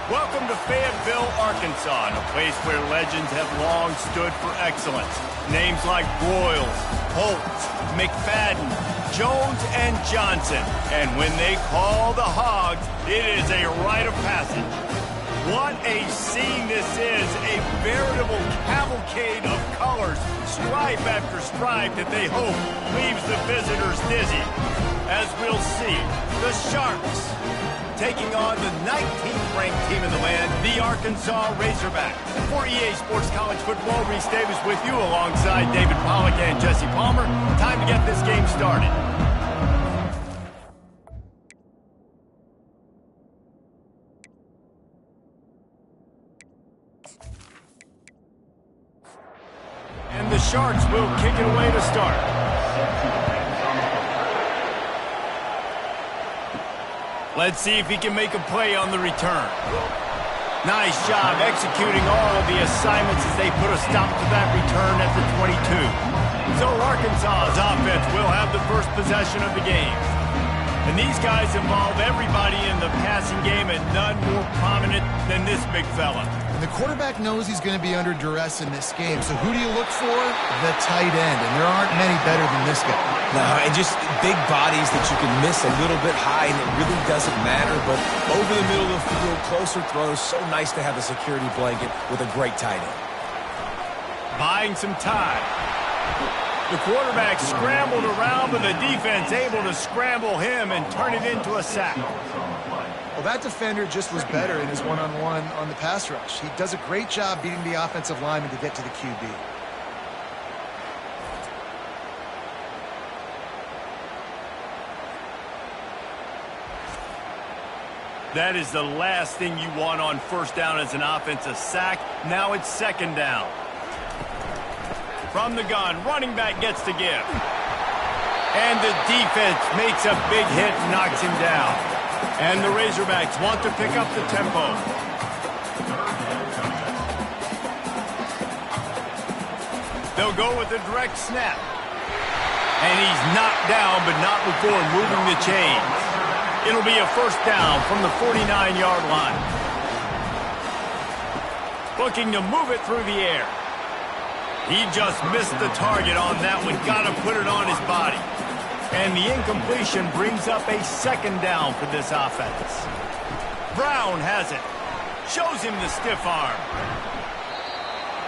Welcome to Fayetteville, Arkansas, a place where legends have long stood for excellence. Names like Broyles, Holtz, McFadden, Jones, and Johnson. And when they call the Hogs, it is a rite of passage. What a scene this is, a veritable cavalcade of colors, stripe after stripe that they hope leaves the visitors dizzy. As we'll see, the Sharks taking on the 19th ranked team in the land, the Arkansas Razorbacks. For EA Sports College Football, Reese Davis with you alongside David Pollack and Jesse Palmer. Time to get this game started. And the Sharks will kick it away to start. Let's see if he can make a play on the return. Nice job executing all of the assignments as they put a stop to that return at the 22. So Arkansas's offense will have the first possession of the game. And these guys involve everybody in the passing game, and none more prominent than this big fella. And the quarterback knows he's going to be under duress in this game. So who do you look for? The tight end. And there aren't many better than this guy. No, and just big bodies that you can miss a little bit high, and it really doesn't matter. But over the middle of the field, closer throws, so nice to have a security blanket with a great tight end. Buying some time. The quarterback scrambled around, but the defense able to scramble him and turn it into a sack. Well, that defender just was better in his one-on-one on the pass rush. He does a great job beating the offensive lineman to get to the QB. That is the last thing you want on first down as an offensive sack. Now it's second down. From the gun, running back gets to give. And the defense makes a big hit and knocks him down. And the Razorbacks want to pick up the tempo. They'll go with a direct snap. And he's knocked down, but not before moving the chains. It'll be a first down from the 49-yard line. Looking to move it through the air. He just missed the target on that one. Got to put it on his body. And the incompletion brings up a second down for this offense. Brown has it. Shows him the stiff arm.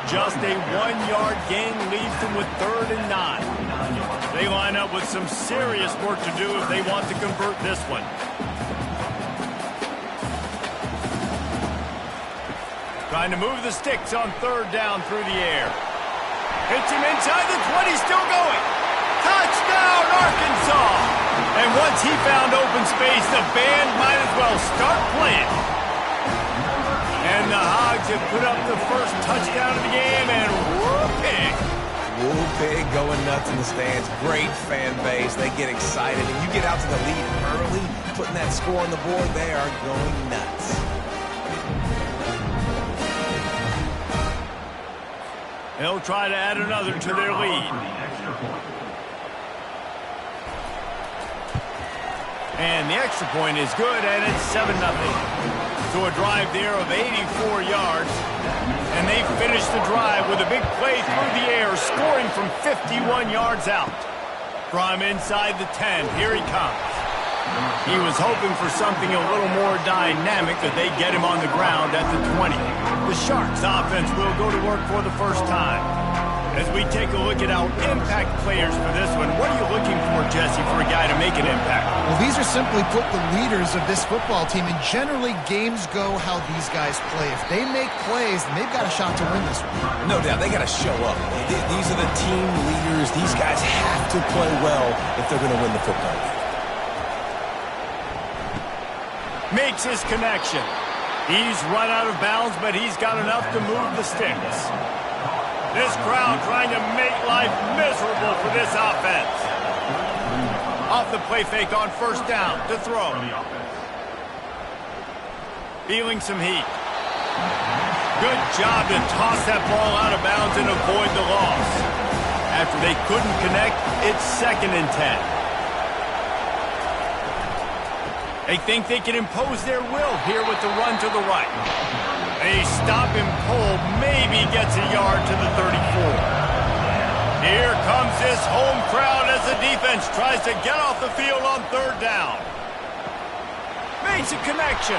Just a 1-yard gain leaves them with 3rd and 9. They line up with some serious work to do if they want to convert this one. Trying to move the sticks on 3rd down through the air. Hits him inside the 20, still going. Touchdown, Arkansas! And once he found open space, the band might as well start playing. And the Hogs have put up the first touchdown of the game, and whooping. Whooping, going nuts in the stands. Great fan base. They get excited, and you get out to the lead early, putting that score on the board, they are going nuts. They'll try to add another to their lead. And the extra point is good, and it's 7-0. So a drive there of 84 yards. And they finish the drive with a big play through the air, scoring from 51 yards out. From inside the 10, here he comes. He was hoping for something a little more dynamic, but they get him on the ground at the 20. The Sharks offense will go to work for the first time. As we take a look at our impact players for this one, what are you looking for, Jesse, for a guy to make an impact? Well, these are simply put the leaders of this football team, and generally games go how these guys play. If they make plays, then they've got a shot to win this one. No doubt, they got to show up. These are the team leaders. These guys have to play well if they're going to win the football game. Makes his connection. He's run out of bounds, but he's got enough to move the sticks. This crowd trying to make life miserable for this offense. Off the play fake on first down to throw. Feeling some heat. Good job to toss that ball out of bounds and avoid the loss. After they couldn't connect, it's 2nd and 10. They think they can impose their will here with the run to the right. They stop him cold, maybe gets a yard to the 34. Here comes this home crowd as the defense tries to get off the field on third down. Makes a connection.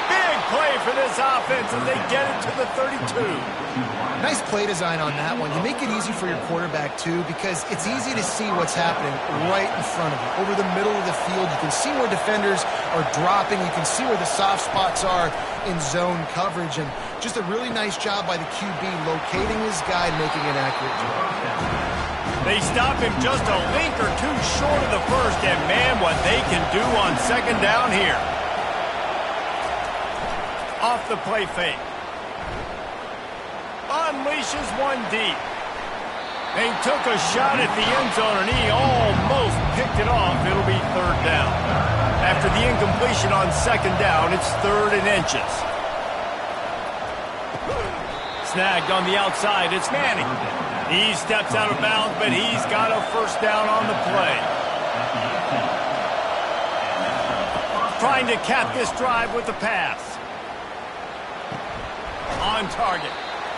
Big play for this offense as they get it to the 32. Nice play design on that one. You make it easy for your quarterback, too, because it's easy to see what's happening right in front of you. Over the middle of the field, you can see where defenders are dropping. You can see where the soft spots are in zone coverage. And just a really nice job by the QB locating his guy and making an accurate throw. They stop him just a link or two short of the first, and man, what they can do on second down here. Off the play fake. Unleashes one deep. They took a shot at the end zone, and he almost picked it off. It'll be third down. After the incompletion on second down, it's 3rd and inches. Snagged on the outside, it's Manning. He steps out of bounds, but he's got a first down on the play. Trying to cap this drive with the pass. On target.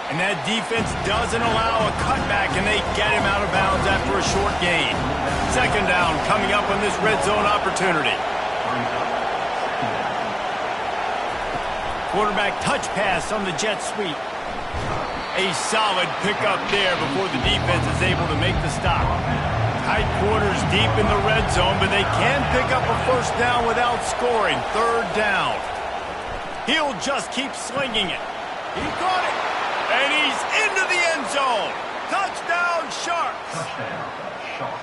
And that defense doesn't allow a cutback, and they get him out of bounds after a short gain. Second down coming up on this red zone opportunity. Quarterback touch pass on the jet sweep. A solid pickup there before the defense is able to make the stop. Tight quarters deep in the red zone, but they can pick up a first down without scoring. Third down. He'll just keep slinging it. He caught it, and he's into the end zone. Touchdown, Sharks.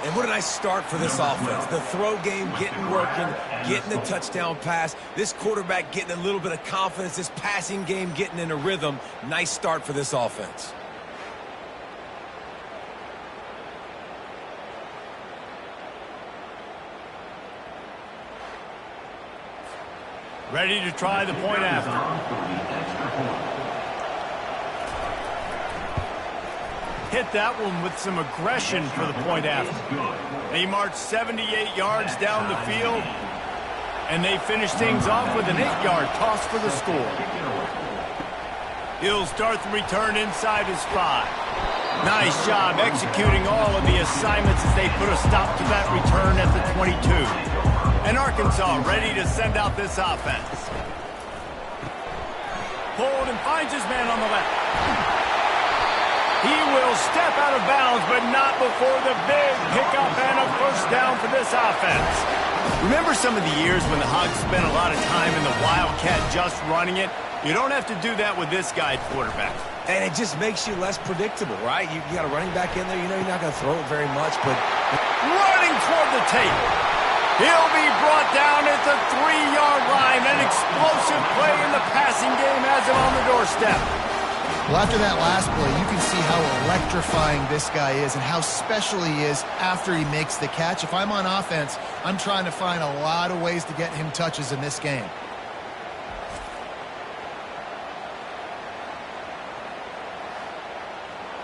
And what a nice start for this offense. The throw game getting working, getting the touchdown pass. This quarterback getting a little bit of confidence. This passing game getting in a rhythm. Nice start for this offense. Ready to try the point after. Hit that one with some aggression for the point after. They march 78 yards down the field, and they finish things off with an 8-yard toss for the score. He'll start the return inside his 5. Nice job executing all of the assignments as they put a stop to that return at the 22. And Arkansas ready to send out this offense. Pulled and finds his man on the left. He will step out of bounds, but not before the big pickup and a first down for this offense. Remember some of the years when the Hogs spent a lot of time in the Wildcat just running it? You don't have to do that with this guy quarterback. And it just makes you less predictable, right? You got a running back in there. You know you're not going to throw it very much, but... Running toward the tape. He'll be brought down at the 3-yard line. An explosive play in the passing game has him on the doorstep. Well, after that last play, you can see how electrifying this guy is and how special he is after he makes the catch. If I'm on offense, I'm trying to find a lot of ways to get him touches in this game.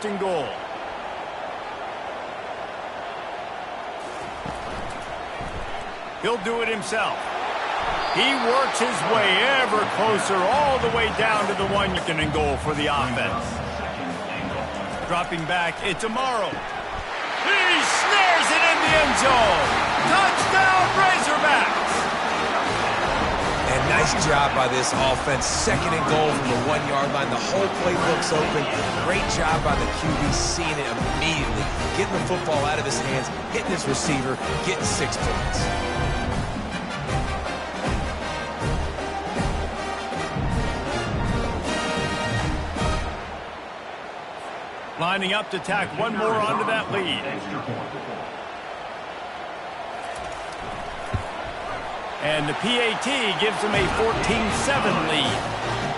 And goal. He'll do it himself. He works his way ever closer all the way down to the 1-yard and goal for the offense. Dropping back, it's Amaro. He snares it in the end zone. Touchdown, Razorbacks! And nice job by this offense. 2nd and goal from the 1-yard line. The whole playbook's open. Great job by the QB seeing it immediately. Getting the football out of his hands, hitting his receiver, getting 6 points. Lining up to tack one more onto that lead. And the PAT gives them a 14-7 lead.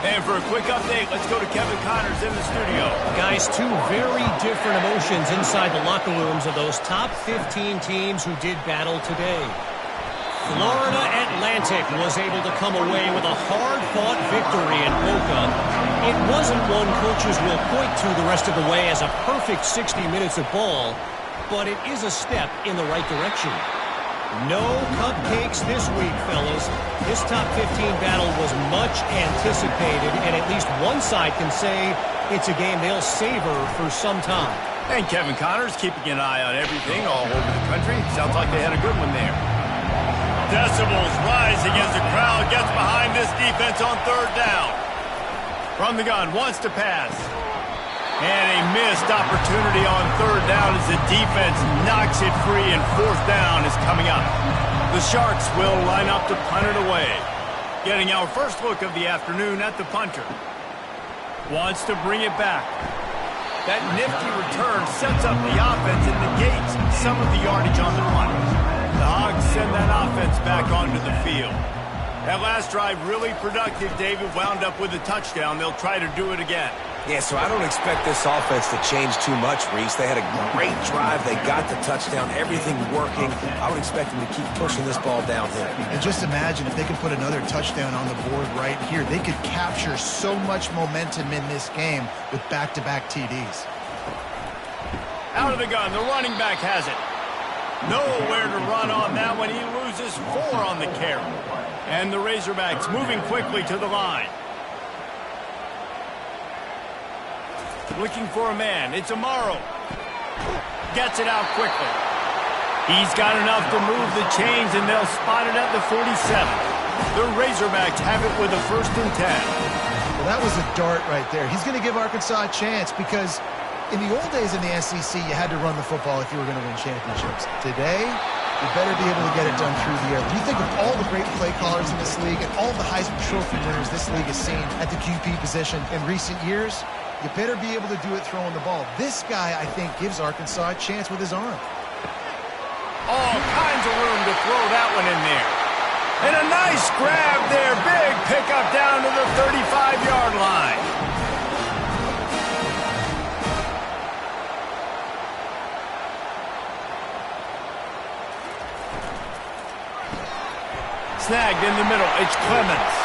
And for a quick update, let's go to Kevin Connors in the studio. Guys, 2 very different emotions inside the locker rooms of those top 15 teams who did battle today. Florida Atlantic was able to come away with a hard-fought victory in Boca. It wasn't one coaches will point to the rest of the way as a perfect 60 minutes of ball, but it is a step in the right direction. No cupcakes this week, fellas. This top 15 battle was much anticipated, and at least one side can say it's a game they'll savor for some time. And Kevin Connors keeping an eye on everything all over the country. Sounds like they had a good one there. Decibels rising as the crowd gets behind this defense on third down. From the gun, wants to pass. And a missed opportunity on third down as the defense knocks it free, and fourth down is coming up. The Sharks will line up to punt it away. Getting our first look of the afternoon at the punter. Wants to bring it back. That nifty return sets up the offense and negates some of the yardage on the punt. The Hogs send that offense back onto the field. That last drive really productive. David wound up with a touchdown. They'll try to do it again. Yeah, so I don't expect this offense to change too much, Reese. They had a great drive. They got the touchdown. Everything working. I would expect them to keep pushing this ball downhill. And just imagine if they could put another touchdown on the board right here. They could capture so much momentum in this game with back-to-back TDs. Out of the gun, the running back has it. Nowhere to run on that one. He loses 4 on the carry. And the Razorbacks moving quickly to the line. Looking for a man. It's Amaro. Gets it out quickly. He's got enough to move the chains, and they'll spot it at the 47. The Razorbacks have it with a 1st and 10. Well, that was a dart right there. He's going to give Arkansas a chance because in the old days in the SEC, you had to run the football if you were going to win championships. Today, you better be able to get it done through the air. Do you think of all the great play callers in this league and all the Heisman Trophy winners this league has seen at the QB position in recent years? You better be able to do it throwing the ball. This guy, I think, gives Arkansas a chance with his arm. All kinds of room to throw that one in there. And a nice grab there. Big pickup down to the 35-yard line. Snagged in the middle. It's Clemens.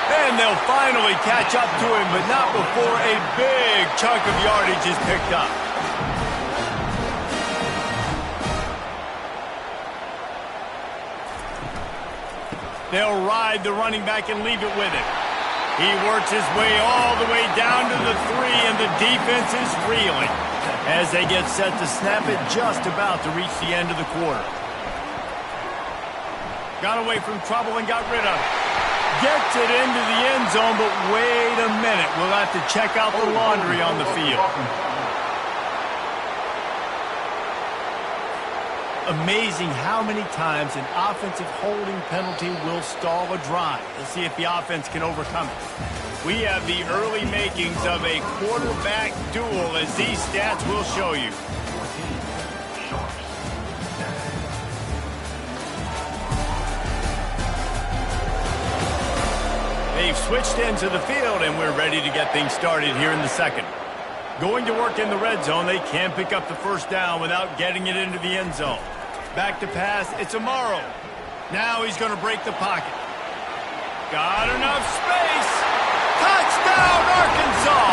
And they'll finally catch up to him, but not before a big chunk of yardage is picked up. They'll ride the running back and leave it with him. He works his way all the way down to the 3, and the defense is reeling as they get set to snap it just about to reach the end of the quarter. Got away from trouble and got rid of it. Gets it into the end zone, but wait a minute. We'll have to check out the laundry on the field. Amazing how many times an offensive holding penalty will stall a drive. Let's see if the offense can overcome it. We have the early makings of a quarterback duel, as these stats will show you. They've switched ends of the field, and we're ready to get things started here in the second. Going to work in the red zone. They can pick up the 1st down without getting it into the end zone. Back to pass. It's Amaro. Now he's going to break the pocket. Got enough space. Touchdown, Arkansas!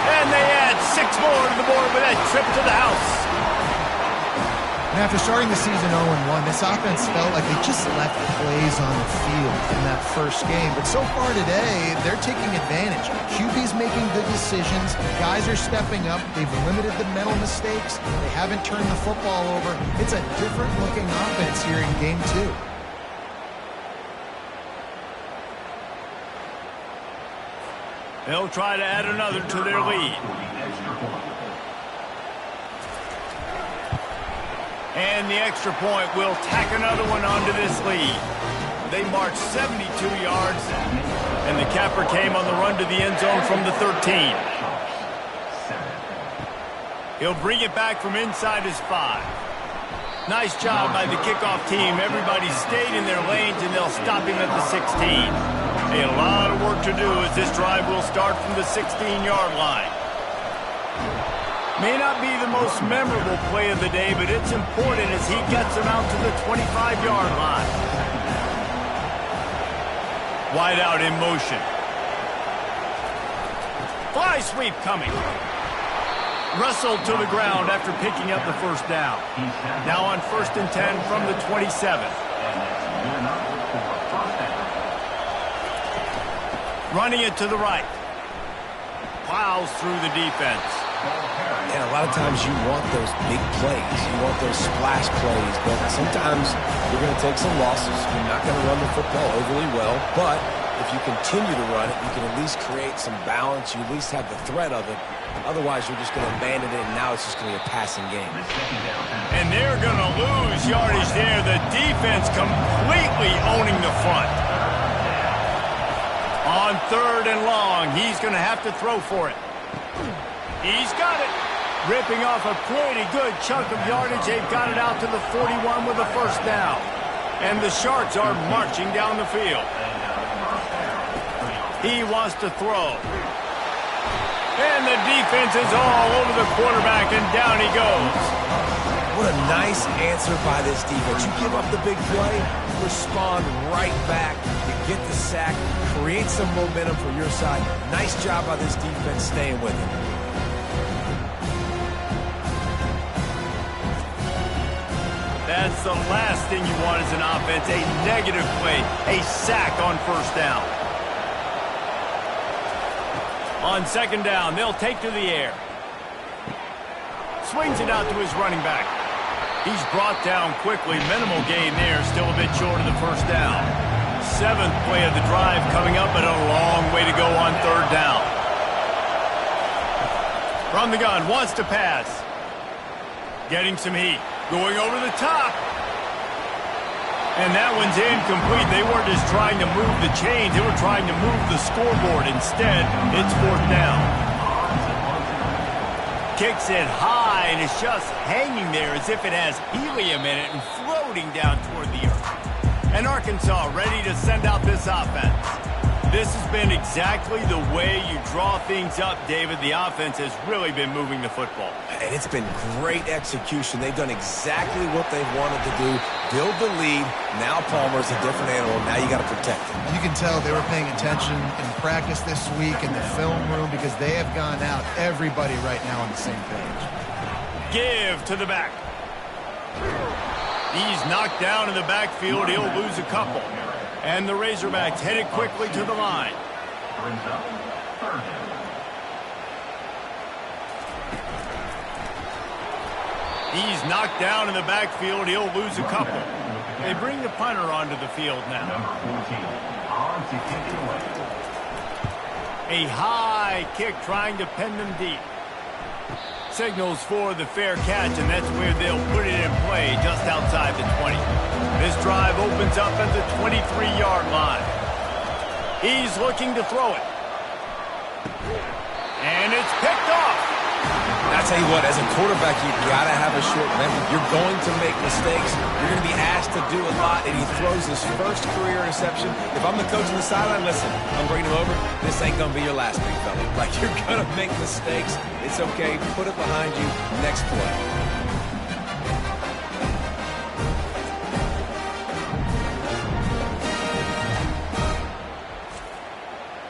And they add 6 more to the board with that trip to the house. And after starting the season 0-1, this offense felt like they just left plays on the field in that first game. But so far today, they're taking advantage. QB's making good decisions. Guys are stepping up. They've limited the mental mistakes. They haven't turned the football over. It's a different-looking offense here in Game 2. They'll try to add another to their lead. And the extra point will tack another one onto this lead. They marched 72 yards, and the capper came on the run to the end zone from the 13. He'll bring it back from inside his 5. Nice job by the kickoff team. Everybody stayed in their lanes, and they'll stop him at the 16. A lot of work to do as this drive will start from the 16-yard line. May not be the most memorable play of the day, but it's important as he gets them out to the 25-yard line. Wide out in motion. Fly sweep coming. Wrestled to the ground after picking up the first down. Now on 1st and 10 from the 27. Running it to the right. Plows through the defense. And a lot of times you want those big plays. You want those splash plays. But sometimes you're going to take some losses. You're not going to run the football overly well. But if you continue to run it, you can at least create some balance. You at least have the threat of it. Otherwise, you're just going to abandon it, and now it's just going to be a passing game. And they're going to lose yardage there. The defense completely owning the front. On 3rd and long, he's going to have to throw for it. He's got it. Ripping off a pretty good chunk of yardage. They've got it out to the 41 with a first down. And the Sharks are marching down the field. He wants to throw. And the defense is all over the quarterback, and down he goes. What a nice answer by this defense. You give up the big play, respond right back. You get the sack, create some momentum for your side. Nice job by this defense staying with it. That's the last thing you want as an offense, a negative play, a sack on first down. On 2nd down, they'll take to the air. Swings it out to his running back. He's brought down quickly. Minimal gain there, still a bit short of the first down. 7th play of the drive coming up, but a long way to go on 3rd down. From the gun, wants to pass. Getting some heat. Going over the top. And that one's incomplete. They weren't just trying to move the chains. They were trying to move the scoreboard. Instead, it's 4th down. Kicks it high, and it's just hanging there as if it has helium in it and floating down toward the earth. And Arkansas ready to send out this offense. This has been exactly the way you draw things up, David. The offense has really been moving the football. And it's been great execution. They've done exactly what they've wanted to do. Build the lead. Now Palmer's a different animal. Now you got to protect him. You can tell they were paying attention in practice this week in the film room because they have gone out, everybody right now on the same page. Give to the back. He's knocked down in the backfield. He'll lose a couple. And the Razorbacks headed quickly to the line. He's knocked down in the backfield. He'll lose a couple. They bring the punter onto the field now. A high kick trying to pin them deep. Signals for the fair catch, and that's where they'll put it in play just outside the 20. This drive opens up at the 23-yard line. He's looking to throw it. And it's picked off. I tell you what, as a quarterback, you got to have a short memory. You're going to make mistakes. You're going to be asked to do a lot, and he throws his first career interception. If I'm the coach on the sideline, listen, I'm bringing him over. This ain't going to be your last, big fella. Like, you're going to make mistakes. It's okay. Put it behind you. Next play.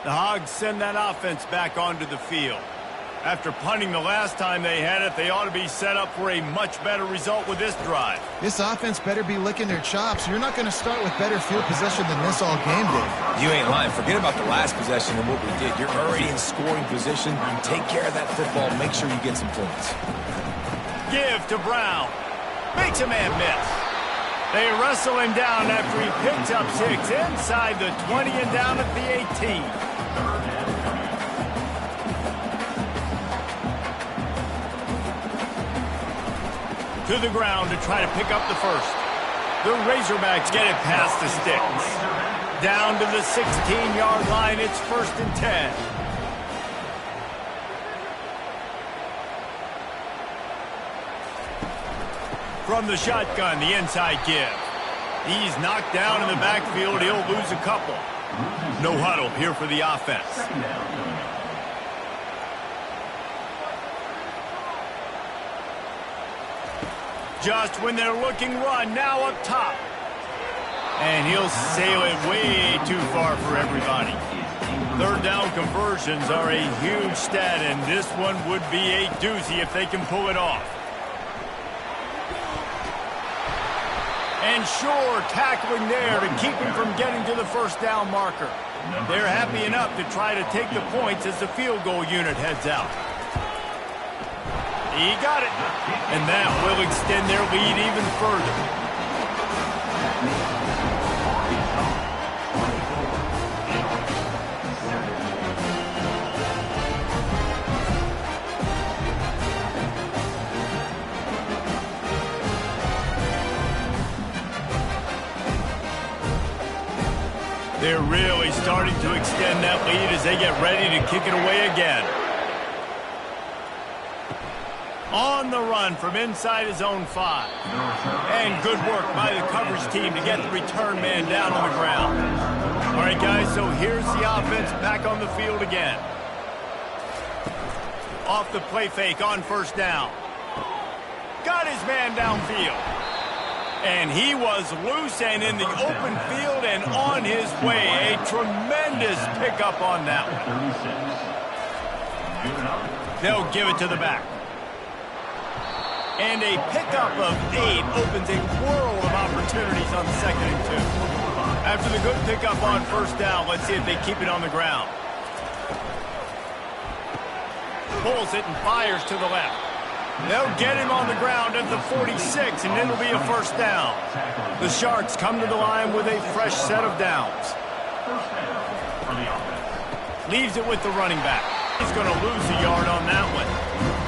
The Hogs send that offense back onto the field. After punting the last time they had it, they ought to be set up for a much better result with this drive. This offense better be licking their chops. You're not going to start with better field possession than this all game did. You ain't lying. Forget about the last possession and what we did. You're already in scoring position. Take care of that football. Make sure you get some points. Give to Brown. Makes a man miss. They wrestle him down after he picks up 6 inside the 20 and down at the 18. To the ground to try to pick up the first. The Razorbacks get it past the sticks. Down to the 16-yard line. It's 1st and 10. From the shotgun, the inside give. He's knocked down in the backfield. He'll lose a couple. No huddle here for the offense. Just when they're looking run, now up top. And he'll sail it way too far for everybody. Third down conversions are a huge stat, and this one would be a doozy if they can pull it off. And sure, tackling there to keep him from getting to the first down marker. They're happy enough to try to take the points as the field goal unit heads out. He got it. And that will extend their lead even further. They're really starting to extend that lead as they get ready to kick it away again. On the run from inside his own 5. And good work by the coverage team to get the return man down on the ground. All right, guys, so here's the offense back on the field again. Off the play fake on first down. Got his man downfield. And he was loose and in the open field and on his way. A tremendous pickup on that one. They'll give it to the back. And a pickup of 8 opens a world of opportunities on 2nd and 2. After the good pickup on first down, let's see if they keep it on the ground. Pulls it and fires to the left. They'll get him on the ground at the 46, and it'll be a first down. The Sharks come to the line with a fresh set of downs. Leaves it with the running back. He's going to lose a yard on that one.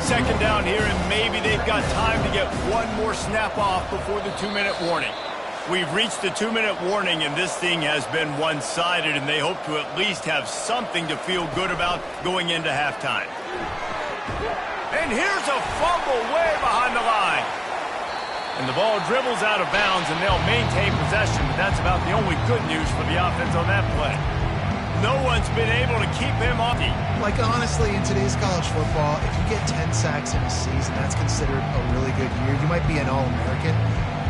2nd down here, and maybe they've got time to get one more snap off before the 2-minute warning. We've reached the 2-minute warning, and this thing has been one-sided, and they hope to at least have something to feel good about going into halftime. And here's a fumble way behind the line. And the ball dribbles out of bounds, and they'll maintain possession, but that's about the only good news for the offense on that play. No one's been able to keep him off. Like, honestly, in today's college football, if you get 10 sacks in a season, that's considered a really good year. You might be an All-American.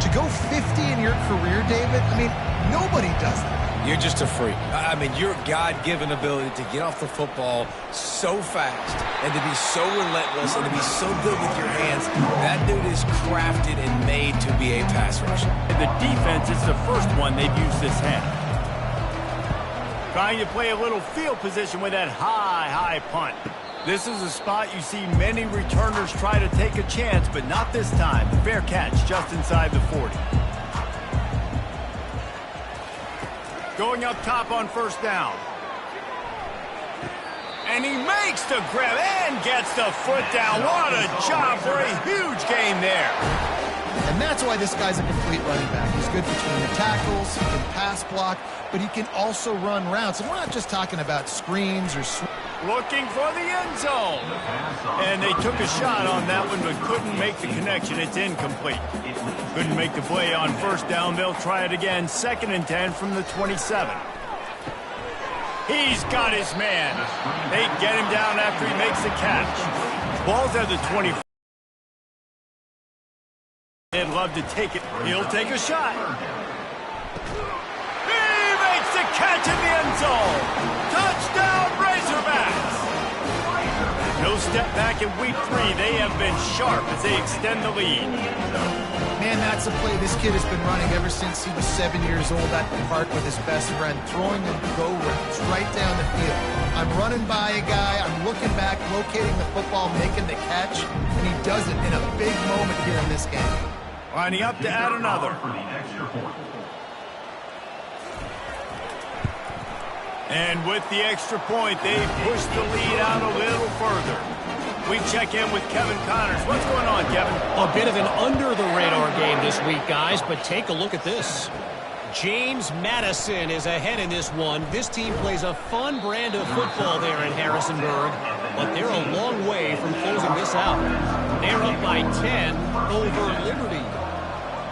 To go 50 in your career, David, I mean, nobody does that. You're just a freak. I mean, your God-given ability to get off the football so fast and to be so relentless and to be so good with your hands, that dude is crafted and made to be a pass rusher. The defense is the first one they've used this half. Trying to play a little field position with that high punt. This is a spot you see many returners try to take a chance, but not this time. Fair catch just inside the 40. Going up top on first down. And he makes the grab and gets the foot down. What a job for a huge gain there. And that's why this guy's a complete running back. He's good between the tackles, he can pass block, but he can also run routes. And we're not just talking about screens or looking for the end zone. And they took a shot on that one, but couldn't make the connection. It's incomplete. Couldn't make the play on first down. They'll try it again. 2nd and 10 from the 27. He's got his man. They get him down after he makes the catch. Ball's at the 20. They'd love to take it. He'll take a shot. He makes the catch in the end zone. Touchdown, Razorbacks. No step back in week 3. They have been sharp as they extend the lead. Man, that's a play this kid has been running ever since he was 7 years old at the park with his best friend, throwing them go routes right down the field. I'm running by a guy, I'm looking back, locating the football, making the catch, and he does it in a big moment here in this game. Lining up to add another. And with the extra point, they've pushed the lead out a little further. We check in with Kevin Connors. What's going on, Kevin? A bit of an under-the-radar game this week, guys, but take a look at this. James Madison is ahead in this one. This team plays a fun brand of football there in Harrisonburg, but they're a long way from closing this out. They're up by 10 over Liberty.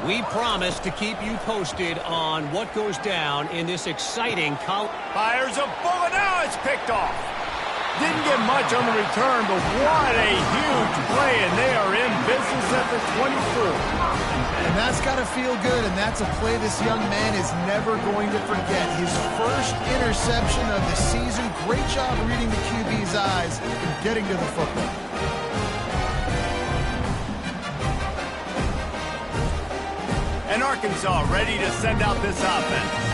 We promise to keep you posted on what goes down in this exciting college. Fires a bullet. Now it's picked off. Didn't get much on the return, but what a huge play, and they are in business at the 24. And that's got to feel good, and that's a play this young man is never going to forget. His first interception of the season. Great job reading the QB's eyes and getting to the football. And Arkansas ready to send out this offense.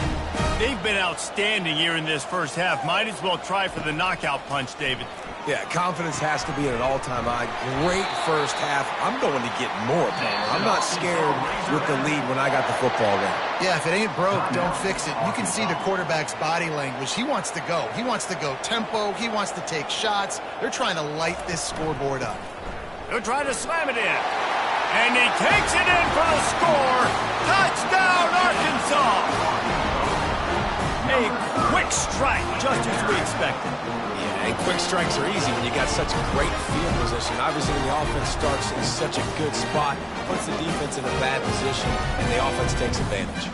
They've been outstanding here in this first half. Might as well try for the knockout punch, David. Yeah, confidence has to be at an all-time high. Great first half. I'm going to get more, Palmer. I'm not scared with the lead when I got the football ready. Yeah, if it ain't broke, don't fix it. You can see the quarterback's body language. He wants to go. He wants to go tempo. He wants to take shots. They're trying to light this scoreboard up. They'll try to slam it in. And he takes it in for the score. Touchdown, Arkansas! A quick strike, just as we expected. Yeah, and quick strikes are easy when you got such a great field position. Obviously, when the offense starts in such a good spot, puts the defense in a bad position, and the offense takes advantage.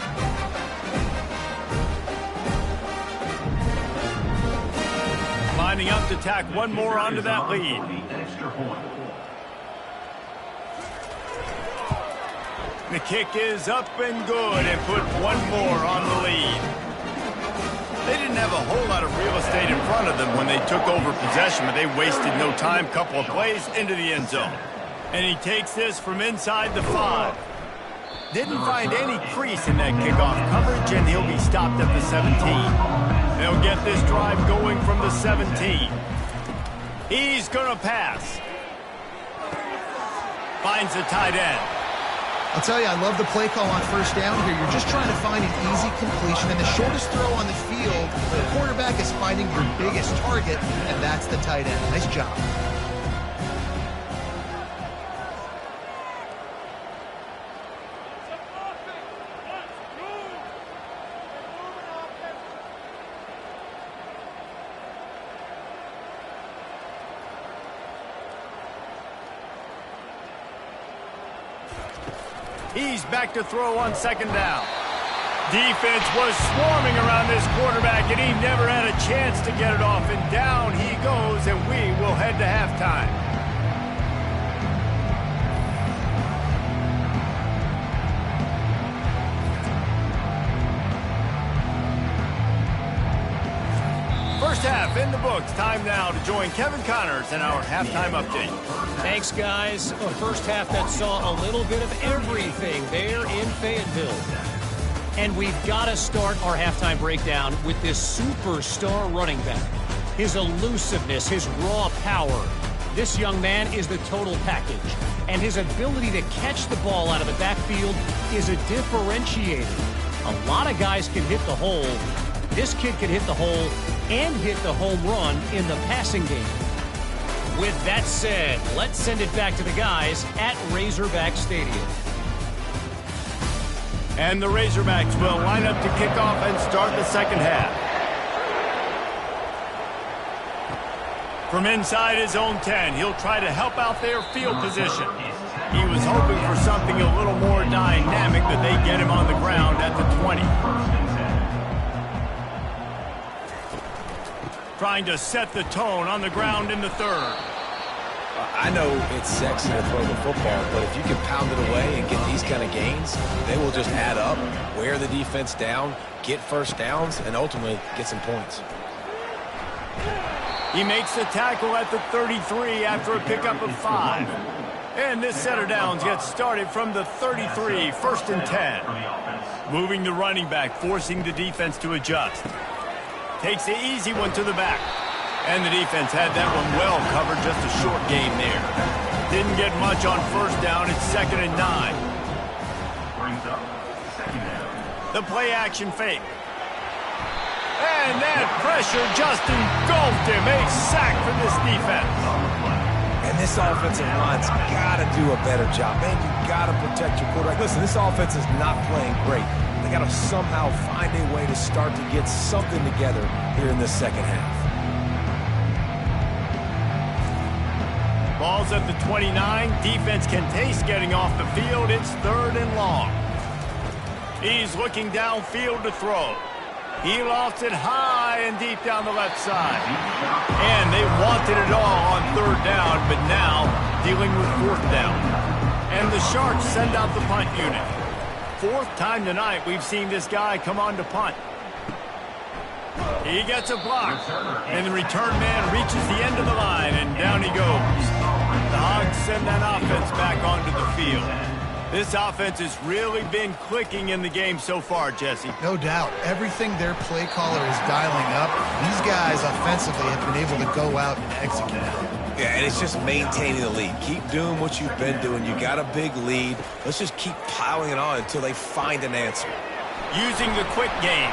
Lining up to tack one more onto that lead. The kick is up and good and put one more on the lead. They didn't have a whole lot of real estate in front of them when they took over possession, but they wasted no time. Couple of plays into the end zone. And he takes this from inside the 5. Didn't find any crease in that kickoff coverage, and he'll be stopped at the 17. They'll get this drive going from the 17. He's going to pass. Finds the tight end. I'll tell you, I love the play call on first down here. You're just trying to find an easy completion, and the shortest throw on the field, the quarterback is finding your biggest target, and that's the tight end. Nice job. He's back to throw on second down. Defense was swarming around this quarterback, and he never had a chance to get it off. And down he goes, and we will head to halftime. First half in the books. Time now to join Kevin Connors in our halftime update. Thanks, guys. A first half that saw a little bit of everything there in Fayetteville. And we've got to start our halftime breakdown with this superstar running back. His elusiveness, his raw power. This young man is the total package. And his ability to catch the ball out of the backfield is a differentiator. A lot of guys can hit the hole. This kid can hit the hole and hit the home run in the passing game. With that said, let's send it back to the guys at Razorback Stadium. And the Razorbacks will line up to kick off and start the second half. From inside his own 10, he'll try to help out their field position. He was hoping for something a little more dynamic, but they get him on the ground at the 20. Trying to set the tone on the ground in the third. I know it's sexy to throw the football, but if you can pound it away and get these kind of gains, they will just add up, wear the defense down, get first downs, and ultimately get some points. He makes the tackle at the 33 after a pickup of 5. And this set of downs gets started from the 33, first and 10. Moving the running back, forcing the defense to adjust. Takes the easy one to the back. And the defense had that one well covered, just a short gain there. Didn't get much on first down, it's 2nd and 9. The play action fake. And that pressure just engulfed him. A sack for this defense. And this offensive line's got to do a better job. Man, you got to protect your quarterback. Listen, this offense is not playing great. They got to somehow find a way to start to get something together here in this second half. Ball's at the 29. Defense can taste getting off the field. It's 3rd and long. He's looking downfield to throw. He lofts it high, high and deep down the left side. And they wanted it all on third down, but now dealing with fourth down. And the Sharks send out the punt unit. Fourth time tonight we've seen this guy come on to punt. He gets a block, and the return man reaches the end of the line, and down he goes. The Hogs send that offense back onto the field. This offense has really been clicking in the game so far, Jesse. No doubt. Everything their play caller is dialing up, these guys offensively have been able to go out and execute. Yeah, and it's just maintaining the lead. Keep doing what you've been doing. You got a big lead. Let's just keep piling it on until they find an answer. Using the quick game.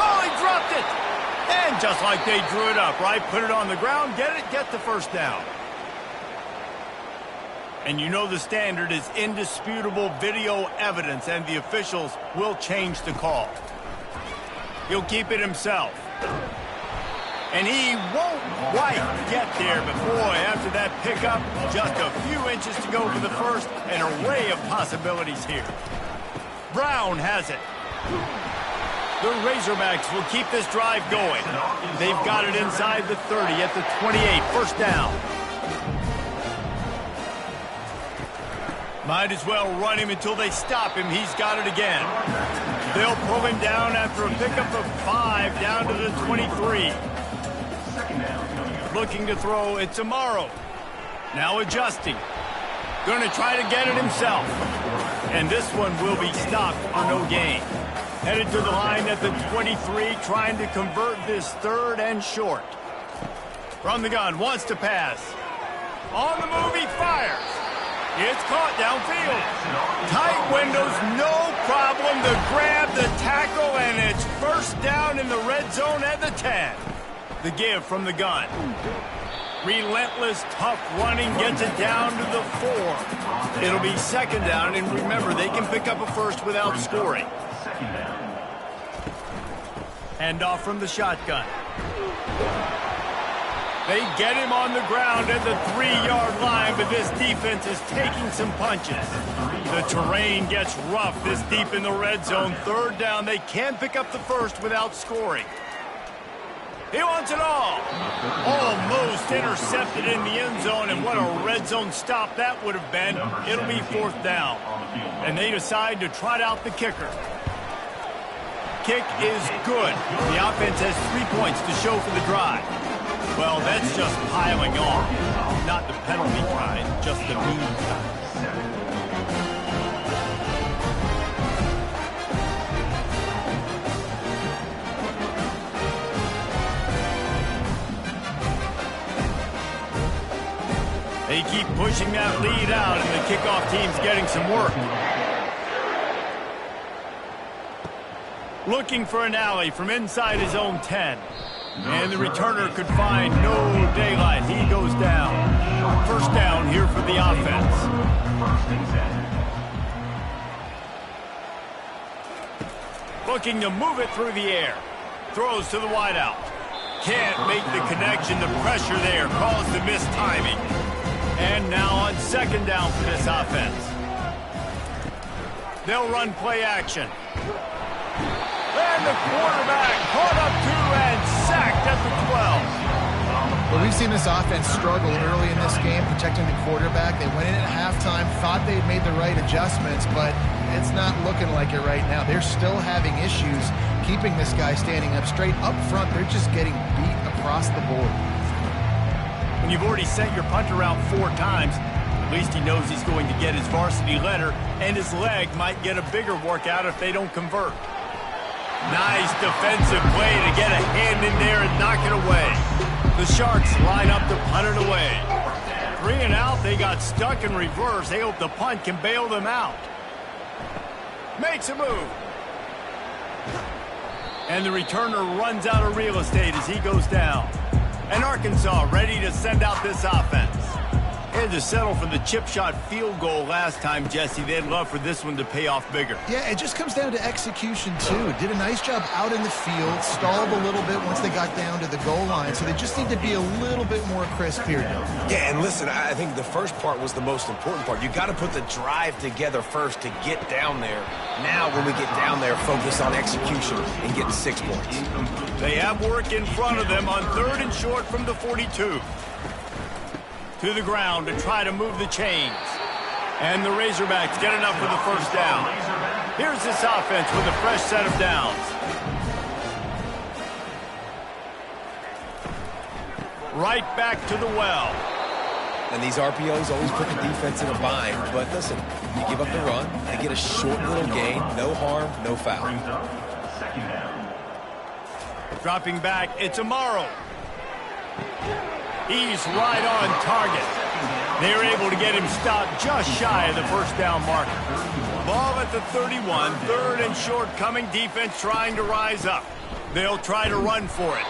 Oh, he dropped it! And just like they drew it up, right? Put it on the ground, get the first down. And you know the standard is indisputable video evidence, and the officials will change the call. He'll keep it himself. And he won't quite get there, but boy, after that pickup, just a few inches to go for the first, an array of possibilities here. Brown has it. The Razorbacks will keep this drive going. They've got it inside the 30 at the 28, first down. Might as well run him until they stop him. He's got it again. They'll pull him down after a pickup of 5 down to the 23. Looking to throw, it's Amaro. Now adjusting. Going to try to get it himself. And this one will be stopped for no gain. Headed to the line at the 23, trying to convert this third and short. From the gun, wants to pass. On the move, he fires. It's caught downfield. Tight windows, no problem to grab the tackle, and it's first down in the red zone at the 10. The give from the gun. Relentless, tough running gets it down to the 4. It'll be second down, and remember, they can pick up a first without scoring. Handoff from the shotgun. They get him on the ground at the 3-yard line, but this defense is taking some punches. The terrain gets rough this deep in the red zone. Third down, they can pick up the first without scoring. He wants it all. Almost intercepted in the end zone, and what a red zone stop that would have been. It'll be fourth down. And they decide to trot out the kicker. Kick is good. The offense has 3 points to show for the drive. Well, that's just piling on. Not the penalty kind, just the mean kind. They keep pushing that lead out, and the kickoff team's getting some work. Looking for an alley from inside his own 10. And the returner could find no daylight. He goes down. First down here for the offense. Looking to move it through the air. Throws to the wideout. Can't make the connection. The pressure there caused the mistiming. And now on second down for this offense. They'll run play action. And the quarterback caught up to and sacked at the 12. Well, we've seen this offense struggle early in this game, protecting the quarterback. They went in at halftime, thought they'd made the right adjustments, but it's not looking like it right now. They're still having issues keeping this guy standing up straight. Up front, they're just getting beat across the board. When you've already sent your punter out 4 times, at least he knows he's going to get his varsity letter, and his leg might get a bigger workout if they don't convert. Nice defensive play to get a hand in there and knock it away. The Sharks line up to punt it away. 3 and out, they got stuck in reverse. They hope the punt can bail them out. Makes a move. And the returner runs out of real estate as he goes down. And Arkansas ready to send out this offense. had to settle for the chip shot field goal last time, Jesse. They'd love for this one to pay off bigger. Yeah, it just comes down to execution, too. Did a nice job out in the field, stalled a little bit once they got down to the goal line, so they just need to be a little bit more crisp here. Yeah, and listen, I think the first part was the most important part. You got to put the drive together first to get down there. Now, when we get down there, focus on execution and getting 6 points. They have work in front of them on 3rd and short from the 42. To the ground to try to move the chains. And the Razorbacks get enough for the first down. Here's this offense with a fresh set of downs. Right back to the well. And these RPOs always put the defense in a bind. But listen, you give up the run, they get a short little gain, no harm, no foul. Dropping back, it's Amaro. He's right on target. They're able to get him stopped just shy of the first down marker. Ball at the 31, 3rd and short coming, defense trying to rise up. They'll try to run for it.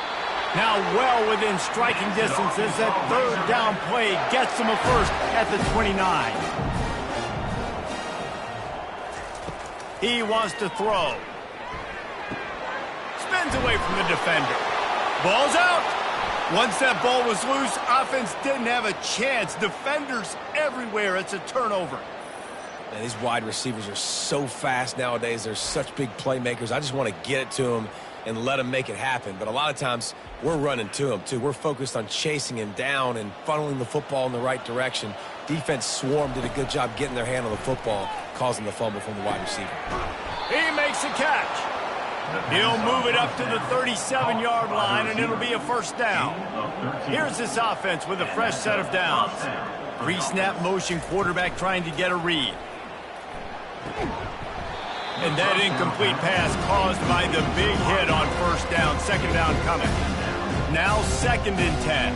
Now well within striking distance as that 3rd down play gets them a first at the 29. He wants to throw. Spins away from the defender. Ball's out. Once that ball was loose, offense didn't have a chance. Defenders everywhere. It's a turnover. Man, these wide receivers are so fast nowadays. They're such big playmakers. I just want to get it to them and let them make it happen. But a lot of times, we're running to them, too. We're focused on chasing him down and funneling the football in the right direction. Defense swarm did a good job getting their hand on the football, causing the fumble from the wide receiver. He makes a catch. He'll move it up to the 37-yard line, and it'll be a first down. Here's this offense with a fresh set of downs. Pre-snap motion, quarterback trying to get a read. And that incomplete pass caused by the big hit on first down. Second down coming. Now 2nd and 10.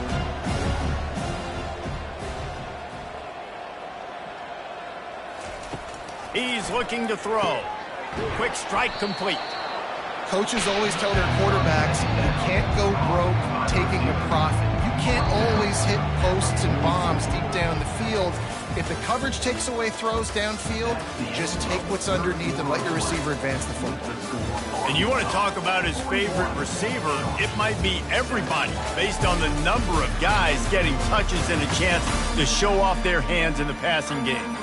He's looking to throw. Quick strike complete. Coaches always tell their quarterbacks, you can't go broke taking a profit. You can't always hit posts and bombs deep down the field. If the coverage takes away throws downfield, just take what's underneath and let your receiver advance the football. And you want to talk about his favorite receiver, it might be everybody based on the number of guys getting touches and a chance to show off their hands in the passing game.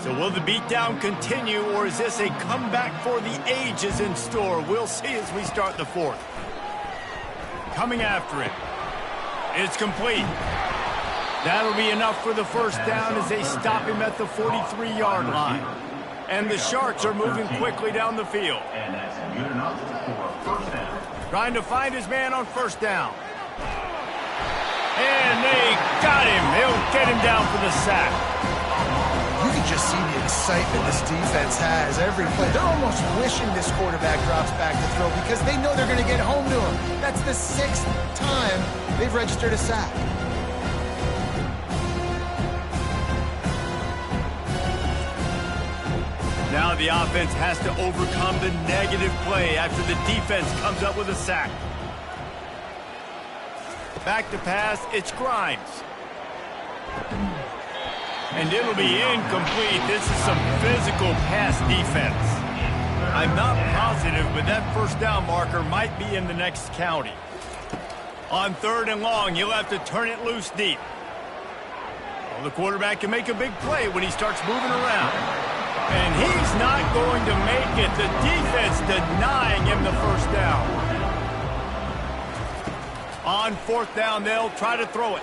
So will the beatdown continue, or is this a comeback for the ages in store? We'll see as we start the 4th. Coming after it. It's complete. That'll be enough for the first down as they stop him at the 43-yard line. And the Sharks are moving quickly down the field. Trying to find his man on first down. And they got him. He'll get him down for the sack. You can just see the excitement this defense has every play. They're almost wishing this quarterback drops back to throw because they know they're going to get home to him. That's the 6th time they've registered a sack. Now the offense has to overcome the negative play after the defense comes up with a sack. Back to pass, it's Grimes. And it'll be incomplete. This is some physical pass defense. I'm not positive, but that first down marker might be in the next county. On 3rd and long, you'll have to turn it loose deep. Well, the quarterback can make a big play when he starts moving around. And he's not going to make it. The defense denying him the first down. On 4th down, they'll try to throw it.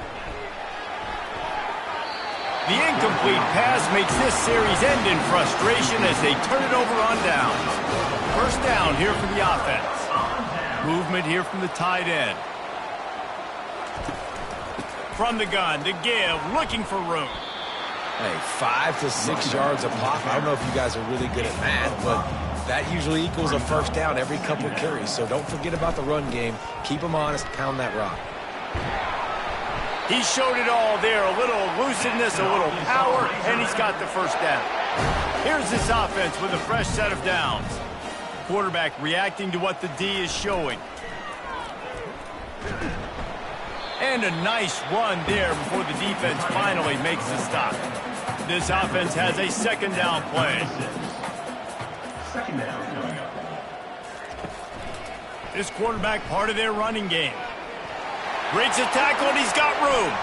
The incomplete pass makes this series end in frustration as they turn it over on downs. First down here for the offense. Movement here from the tight end. From the gun to give, looking for room. Hey, 5 to 6 yards a pop. I don't know if you guys are really good at math, but that usually equals a first down every couple of carries. So don't forget about the run game. Keep them honest, pound that rock. He showed it all there, a little elusiveness, a little power, and he's got the first down. Here's this offense with a fresh set of downs. Quarterback reacting to what the D is showing. And And a nice run there before the defense finally makes the stop. This offense has a second down play. Second down coming up. This quarterback part of their running game. Breaks a tackle and he's got room.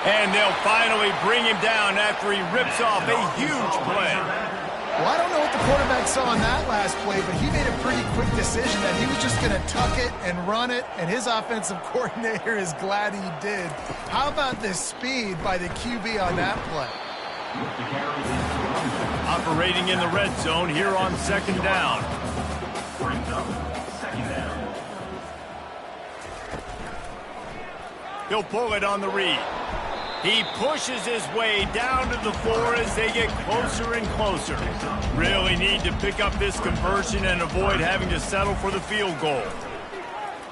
And they'll finally bring him down after he rips off a huge play. Well, I don't know what the quarterback saw on that last play, but he made a pretty quick decision that he was just going to tuck it and run it, and his offensive coordinator is glad he did. How about the speed by the QB on that play? Operating in the red zone here on second down. He'll pull it on the read. He pushes his way down to the floor as they get closer and closer. Really need to pick up this conversion and avoid having to settle for the field goal.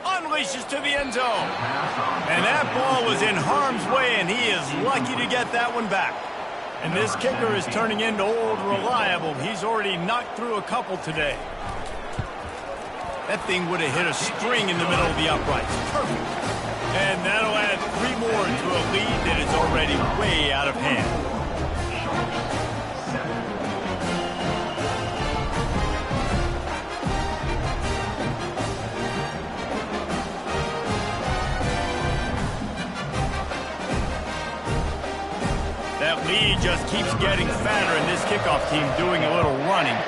Unleashes to the end zone. And that ball was in harm's way, and he is lucky to get that one back. And this kicker is turning into old reliable. He's already knocked through a couple today. That thing would have hit a string in the middle of the uprights. Perfect. And that'll add 3 more to a lead that is already way out of hand. That lead just keeps getting fatter, and this kickoff team doing a little running.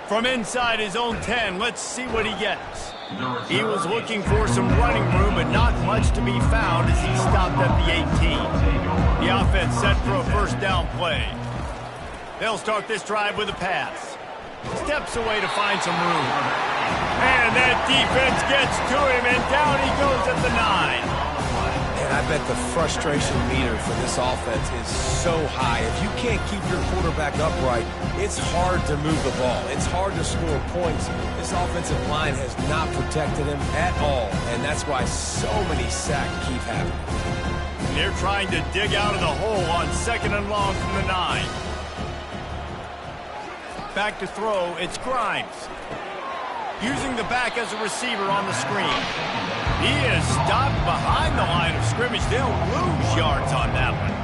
From inside his own 10, let's see what he gets. He was looking for some running room, but not much to be found as he stopped at the 18. The offense set for a first down play. They'll start this drive with a pass. Steps away to find some room. And that defense gets to him, and down he goes at the 9. And I bet the frustration meter for this offense is so high. If you can't keep your quarterback upright, it's hard to move the ball. It's hard to score points. This offensive line has not protected him at all, and that's why so many sacks keep happening. They're trying to dig out of the hole on second and long from the 9. Back to throw, it's Grimes. Using the back as a receiver on the screen. He is stopped behind the line of scrimmage. They'll lose yards on that one.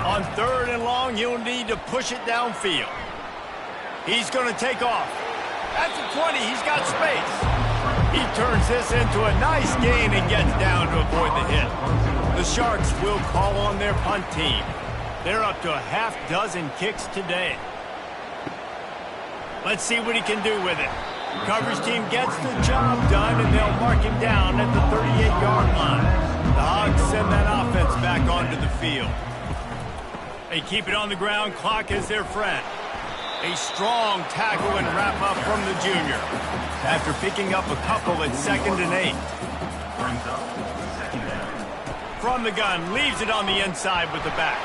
On third and long, he'll need to push it downfield. He's going to take off. At the 20, he's got space. He turns this into a nice gain and gets down to avoid the hit. The Sharks will call on their punt team. They're up to a half dozen kicks today. Let's see what he can do with it. Coverage team gets the job done, and they'll mark him down at the 38-yard line. The Hogs send that offense back onto the field. They keep it on the ground. Clock is their friend. A strong tackle and wrap-up from the junior. After picking up a couple at 2nd and 8. From the gun, leaves it on the inside with the back.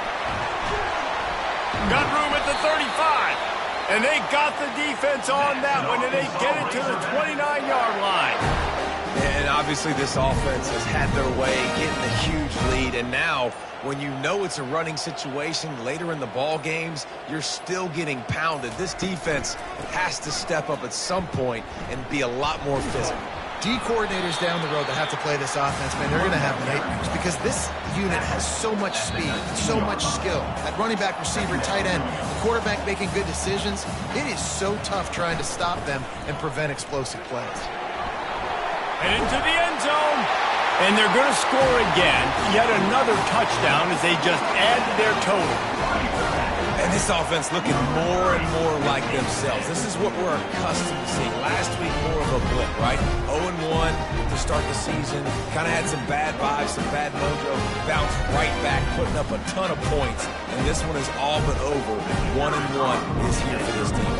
Got room at the 35. And they got the defense on that one, and they get it to the 29-yard line. And obviously this offense has had their way, getting a huge lead. And now, when you know it's a running situation later in the ball games, you're still getting pounded. This defense has to step up at some point and be a lot more physical. D coordinators down the road that have to play this offense, man, they're going to have nightmares because this unit has so much speed, so much skill. At running back, receiver, tight end, the quarterback making good decisions. It is so tough trying to stop them and prevent explosive plays. And into the end zone. And they're going to score again. Yet another touchdown as they just add to their total. And this offense looking more and more like themselves. This is what we're accustomed to seeing. Last week, more of a blip, right? 0-1 to start the season. Kind of had some bad vibes, some bad mojo. Bounced right back, putting up a ton of points. And this one is all but over. 1-1 is here for this team.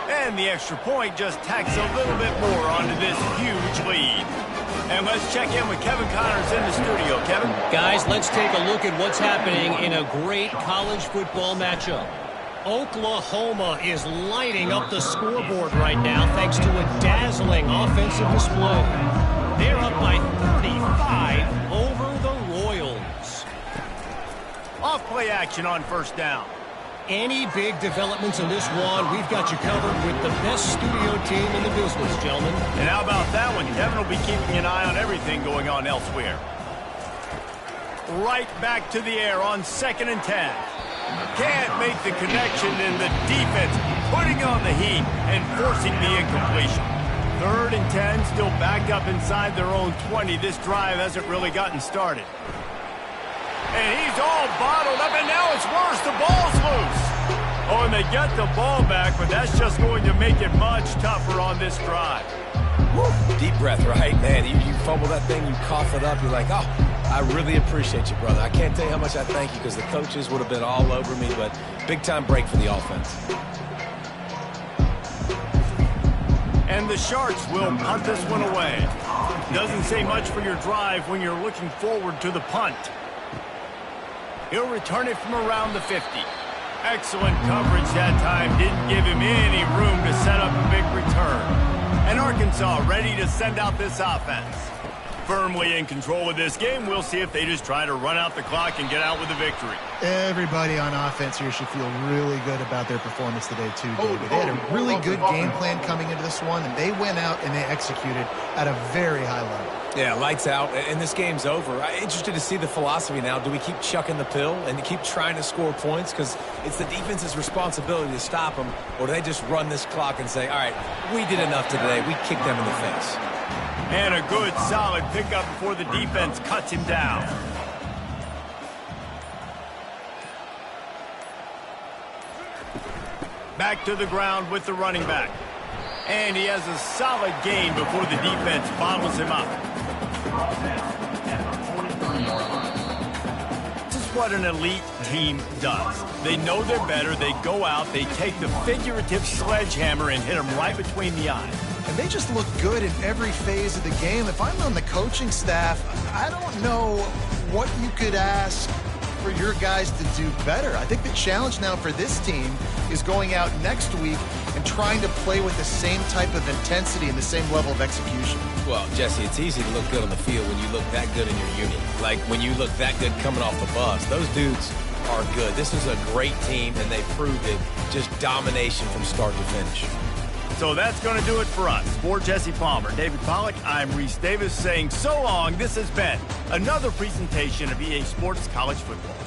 And the extra point just tacks a little bit more onto this huge lead. And let's check in with Kevin Connors in the studio. Kevin? Guys, let's take a look at what's happening in a great college football matchup. Oklahoma is lighting up the scoreboard right now thanks to a dazzling offensive display. They're up by 35 over the Royals. Off play action on first down. Any big developments in this one, we've got you covered with the best studio team in the business, gentlemen. And how about that one? Kevin will be keeping an eye on everything going on elsewhere. Right back to the air on 2nd and 10. Can't make the connection, and the defense putting on the heat and forcing the incompletion. 3rd and 10, still backed up inside their own 20. This drive hasn't really gotten started. And he's all bottled up, and now it's worse. The ball's loose. Oh, and they get the ball back, but that's just going to make it much tougher on this drive. Woo. Deep breath, right? Man, you fumble that thing, you cough it up, you're like, oh, I really appreciate you, brother. I can't tell you how much I thank you because the coaches would have been all over me, but big-time break for the offense. And the Sharks will punt this one away. Doesn't say much for your drive when you're looking forward to the punt. He'll return it from around the 50. Excellent coverage that time. Didn't give him any room to set up a big return. And Arkansas ready to send out this offense. Firmly in control of this game. We'll see if they just try to run out the clock and get out with a victory. Everybody on offense here should feel really good about their performance today, too, David. They had a really good game plan coming into this one, and they went out and they executed at a very high level. Yeah, lights out, and this game's over. I'm interested to see the philosophy now. Do we keep chucking the pill and keep trying to score points? Because it's the defense's responsibility to stop them, or do they just run this clock and say, all right, we did enough today. We kicked them in the face. And a good, solid pickup before the defense cuts him down. Back to the ground with the running back. And he has a solid gain before the defense bottles him up. This is what an elite team does. They know they're better. They go out. They take the figurative sledgehammer and hit them right between the eyes. And they just look good in every phase of the game. If I'm on the coaching staff, I don't know what you could ask for your guys to do better. I think the challenge now for this team is going out next week and trying to play with the same type of intensity and the same level of execution. Well, Jesse, it's easy to look good on the field when you look that good in your unit. Like when you look that good coming off the bus. Those dudes are good. This is a great team, and they proved it. Just domination from start to finish. So that's going to do it for us. For Jesse Palmer, David Pollack, I'm Reese Davis saying so long. This has been another presentation of EA Sports College Football.